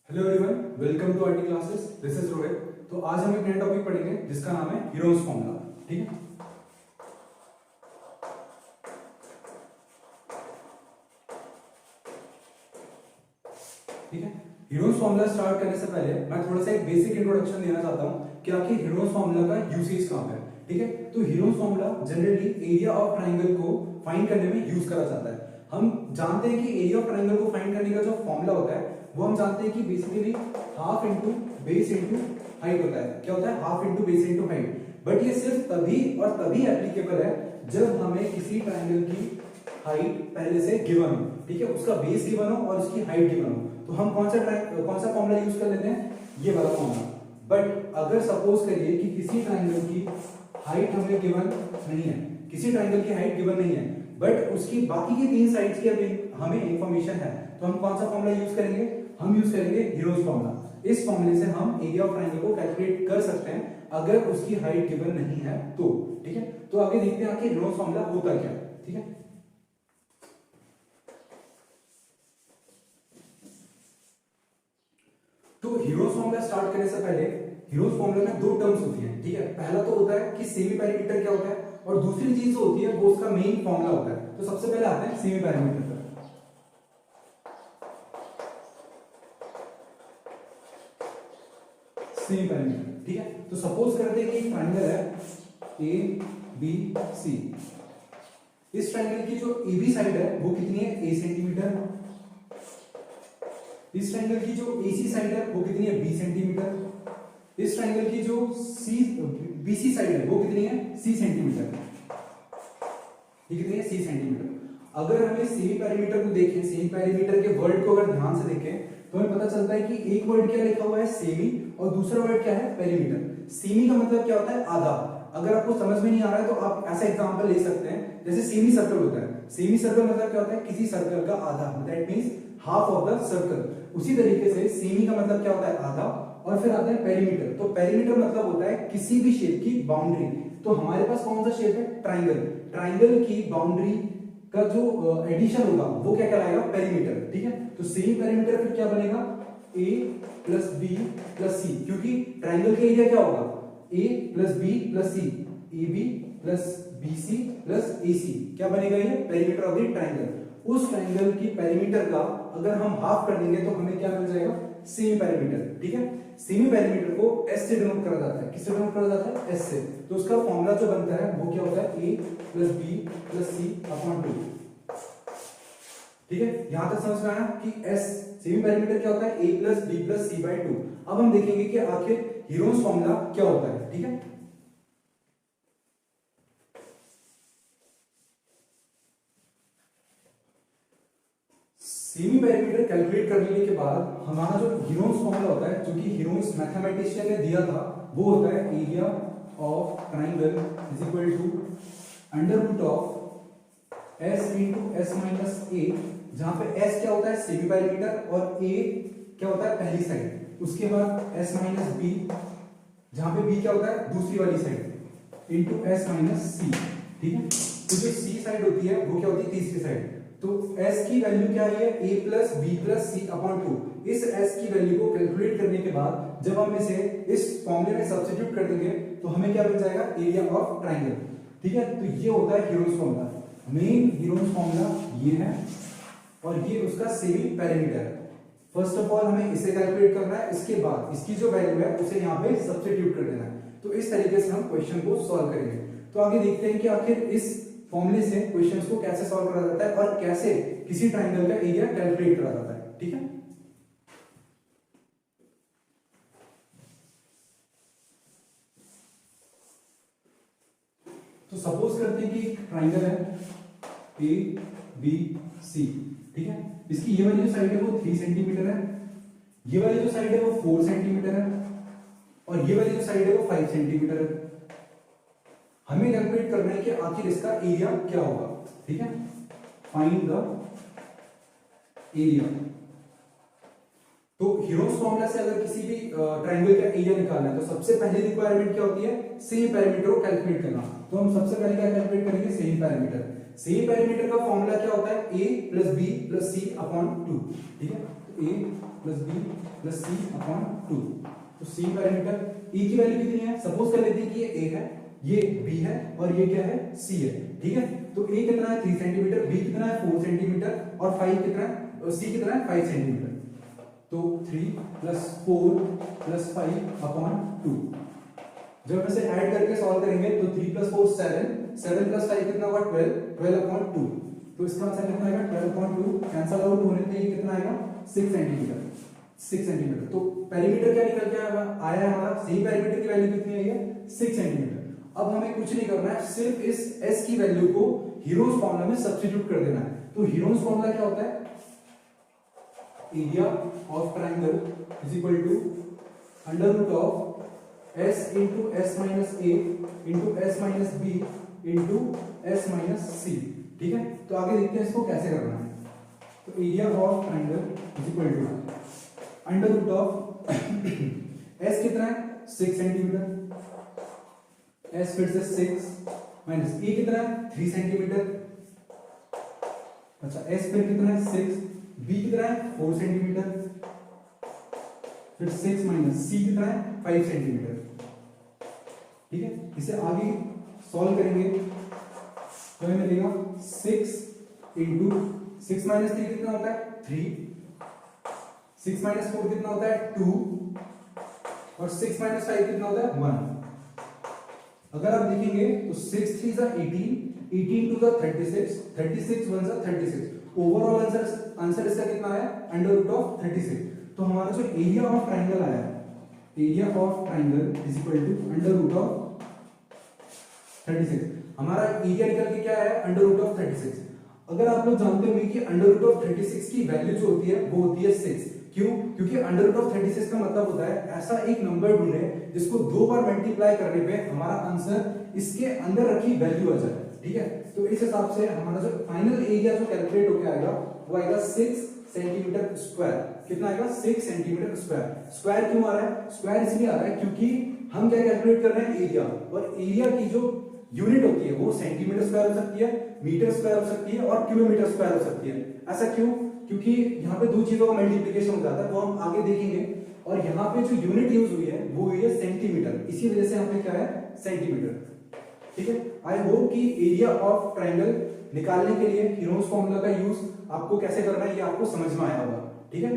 Hello everyone, welcome to IT classes. This is Rohit. तो आज हम एक नया टॉपिक पढ़ेंगे जिसका नाम है हीरोज फॉर्मूला। ठीक है, ठीक है। हीरोज फॉर्मूला स्टार्ट करने से पहले मैं थोड़ा सा एक बेसिक इंट्रोडक्शन देना चाहता हूं कि आखिर हीरोज फॉर्मूला का यूसेज कहां है। ठीक है, तो heroes formula generally area of triangle को फाइंड करने में यूज करा जाता है। हम जानते हैं कि एरिया ऑफ ट्राइंगल को फाइंड करने का जो फॉर्मूला होता है वो हम जानते हैं कि basically half into base into height होता है। क्या होता है? Half into base into height. But ये सिर्फ तभी और तभी एप्लीकेबल है जब हमें किसी ट्राइंगल की हाइट पहले से गिवन हो। ठीक है, उसका बेस गिवन हो और उसकी हाइट गिवन हो। तो हम कौन सा फॉर्मूला यूज कर लेते हैं? ये वाला फॉर्मूला। बट अगर सपोज करिए कि किसी ट्राइंगल की हाइट हमें गिवन नहीं है, किसी ट्राइंगल की हाइट गिवन नहीं है, बट उसकी बाकी की तीन साइड्स की हमें इंफॉर्मेशन है, तो हम कौन सा फॉर्मूला यूज करेंगे? हम यूज करेंगे हीरोज फॉर्मूला। इस फॉर्मूले से हम एरिया ऑफ ट्राइंगल को कैलकुलेट कर सकते हैं अगर उसकी हाइट गिवन नहीं है तो। ठीक है, तो आगे देखते हैं कि हीरोज फॉर्मूला होता क्या है। ठीक है, तो हीरोज फॉर्मूला स्टार्ट करने से पहले हीरोज फॉर्मूला में दो टर्म्स होती हैं। ठीक है, पहला तो होता है कि सेमी पैरामीटर क्या होता है, और दूसरी चीज जो होती है वो उसका मेन फॉर्मूला होता है। तो सबसे पहले आते हैं सेमी पैरामीटर पर। सेमी पैरामीटर, ठीक है। तो सपोज करते हैं कि एक ट्राइंगल है ए बी सी। इस ट्राइंगल की जो ए बी साइड है वो कितनी है? ए सेंटीमीटर। इस ट्राइंगल की जो AC साइड है वो कितनी है? B centimetre. इस ट्राइंगल की जो BC साइड है वो कितनी है? C centimetre. ये कितनी है? C centimetre. अगर हमें सेमी पैरामीटर को देखें, सेमी पैरामीटर के वर्ड को अगर ध्यान से देखें तो हमें पता चलता है कि एक वर्ड क्या लिखा हुआ है? सेमी, और दूसरा वर्ड क्या है? पैरामीटर। सेमी का मतलब क्या होता है? आधा। अगर आपको समझ में नहीं आ रहा है तो आप ऐसा एग्जांपल ले सकते हैं, जैसे सेमी सर्कल होता है। सेमी सर्कल मतलब क्या होता है? किसी सर्कल का आधा, that means half of the circle. उसी तरीके से सेमी का मतलब क्या होता है? आधा। और फिर आता है पेरीमीटर। तो पेरीमीटर मतलब होता है किसी भी शेप की बाउंड्री। तो हमारे पास कौन सा शेप है? ट्राइंगल। ट्राइंगल की बाउंड्री का जो एडिशन होगा वो क्या कहलाएगा? पेरीमीटर। ठीक है, तो सेमी पेरीमीटर फिर क्या बनेगा? a plus B plus C, क्योंकि ट्राइंगल का एरिया क्या होगा? a plus B plus C, A B plus B C plus A C. क्या बनेगा? ये पेरीमीटर ऑफ द ट्राइंगल। उस ट्राइंगल की पेरीमीटर का अगर हम हाफ कर देंगे तो हमें क्या मिल जाएगा? Semi perimeter. ठीक है, सेमी पेरीमीटर को S से डिनोट करा जाता है। किससे डिनोट करा जाता है? S से। तो उसका फॉर्मूला जो बनता है वो क्या होता है? a plus B plus C upon 2। ठीक है, यहां तक समझ में आया कि S सेमी पेरीमीटर क्या होता है? a plus B plus C by 2। अब हम देखेंगे कि आखिर हीरोज फॉर्मूला क्या होता है। ठीक है, सेमी पेरीमीटर कैलकुलेट कर लेने के बाद हमारा जो हीरोज फॉर्मूला होता है, जो कि हीरोज मैथमेटिशियन ने दिया था, वो होता है area of triangle is equal to under root of S into S minus A, जहां पे S क्या होता है? सेमी पेरीमीटर, और A क्या होता है? पहली साइड। उसके बाद S माइनस बी, जहां पे B क्या होता है? दूसरी वाली side, into S minus C. ठीक है, तो जो C साइड होती है वो क्या होती है? तीसरी साइड। तो S की वैल्यू क्या है? a plus B plus C upon 2। इस S की वैल्यू को कैलकुलेट करने के बाद जब हम इसे इस फॉर्मूले में सब्स्टिट्यूट कर देंगे तो हमें क्या मिल जाएगा? Area of triangle. ठीक है, तो ये होता है heroes formula. Main heroes formula ये है, और ये उसका सेमी पेरीमीटर है। फर्स्ट ऑफ ऑल हमें इसे कैलकुलेट करना है, इसके बाद इसकी जो वैल्यू है उसे यहाँ पे सब्स्टिट्यूट कर देना है। तो इस तरीके से हम क्वेश्चन को सॉल्व करेंगे। तो आगे देखते हैं कि आखिर इस फॉर्मूले से क्वेश्चंस को कैसे सॉल्व करा जाता है और कैसे किसी ट्राइंगल का एरिया कैलकुलेट करा जाता है। ठीक है, तो सपोज करते हैं कि एक ट्राइंगल है ए बी सी। ठीक है, इसकी ये वाली जो साइड है वो 3 सेंटीमीटर है, ये वाली जो साइड है वो 4 सेंटीमीटर है, और ये वाली जो साइड है वो 5 सेंटीमीटर है। हमें कैलकुलेट करना है कि आखिर इसका एरिया क्या होगा। ठीक है, फाइंड द एरिया। तो हीरोज फॉर्मूला से अगर किसी भी ट्राइंगल का एरिया निकालना है तो सबसे पहली रिक्वायरमेंट क्या होती है? सेमी पैरामीटर को कैलकुलेट करना। तो हम सबसे पहले क्या कैलकुलेट करेंगे? Semi perimeter. सेमी पैरामीटर का फॉर्मूला क्या होता है? a plus B plus C upon 2। ठीक है, A plus B plus C upon 2। तो सी पैरामीटर, ई की वैल्यू कितनी है, सपोज कर लेते हैं कि ये ए है, ये बी है और ये क्या है, सी है, ठीक है। तो ए कितना है 3 सेंटीमीटर, बी कितना है 4 सेंटीमीटर और 5 कितना है, सी कितना है 5 सेंटीमीटर। तो 3 प्लस 4 प्लस 5 अपॉन 2। जब हम इसे ऐड करके सॉल्व करेंगे तो 3 प्लस 4 7, 7 प्लस 5 कितना होगा 12, 12 अपॉन 2। तो इसका आंसर कितना आएगा 12 अपॉन 2, कैंसल आउट होने पे ये कितना आएगा 6 सेंटीमीटर, 6 सेंटीमीटर। तो पेरीमीटर क्या निकल के आया है हमारा, सही पेरीमीटर की वैल्यू कितनी आई है 6 सेंटीमीटर। अब हमें कुछ नहीं करना है, सिर्फ इस s की वैल्यू को हीरोज फॉर्मूला में सब्स्टिट्यूट कर देना है। तो हीरोज फॉर्मूला क्या होता है, area of triangle is equal to under root of s into S minus A into S minus B into S minus C, ठीक है। तो आगे देखते हैं इसको कैसे करना है। तो area of triangle is equal to under root of s कितना है 6 सेंटीमीटर, s फिर से 6 माइनस e कितना है 3 सेंटीमीटर, अच्छा s फिर कितना है 6, b कितना है 4 सेंटीमीटर, फिर 6 माइनस c कितना है 5 सेंटीमीटर, ठीक है। इसे आगे सॉल्व करेंगे तो हमें मिलेगा 6 इंटू 6 माइनस 3 कितना होता है 3, 6 माइनस 4 कितना होता है 2 और 6 माइनस 5 कितना होता है 1। अगर आप देखेंगे तो 6 3 जा 18, 18 2 जा 36, 36 1 जा 36। ओवरऑल आंसर इसका कितना आया अंडर रूट ऑफ 36। तो हमारा जो एरिया ऑफ ट्रायंगल आया, area of triangle is equal to under root of 36। हमारा एरिया निकल के क्या आया अंडर रूट ऑफ 36। अगर आप लोग जानते होंगे कि अंडर रूट ऑफ 36 की वैल्यू जो होती है वो होती है 6। क्यों, क्योंकि अंडर रूट ऑफ 36 का मतलब होता है ऐसा एक नंबर ढूंढे जिसको 2 बार मल्टीप्लाई करने पे हमारा आंसर इसके अंदर रखी वैल्यू आ जाए, ठीक है। तो इस हिसाब से हमारा जो फाइनल एरिया जो कैलकुलेट होकर आएगा वो आएगा 6 सेंटीमीटर स्क्वायर। कितना आएगा 6 सेंटीमीटर स्क्वायर। स्क्वायर क्यों आ रहा है, स्क्वायर इसलिए आ रहा है क्योंकि हम क्या कैलकुलेट कर रहे हैं एरिया, और एरिया की जो यूनिट होती है वो सेंटीमीटर स्क्वायर हो सकती है, मीटर स्क्वायर हो सकती है और किलोमीटर स्क्वायर हो सकती है। ऐसा क्यों, क्योंकि यहाँ पे दो चीजों का मल्टीप्लिकेशन हो जाता है, वो हम आगे देखेंगे। और यहाँ पे जो यूनिट यूज हुई है वो हुई है सेंटीमीटर, इसी वजह से यहाँ पे क्या है सेंटीमीटर, ठीक है। आई होप कि एरिया ऑफ ट्रायंगल निकालने के लिए हीरोज फॉर्मूला का यूज आपको कैसे करना है ये आपको समझ में आया होगा, ठीक है।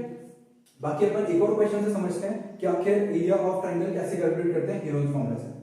बाकी अपन एक और क्वेश्चन से समझते हैं कि आखिर एरिया ऑफ ट्रायंगल कैसे कैलकुलेट करते हैं हीरोज फॉर्मूला से।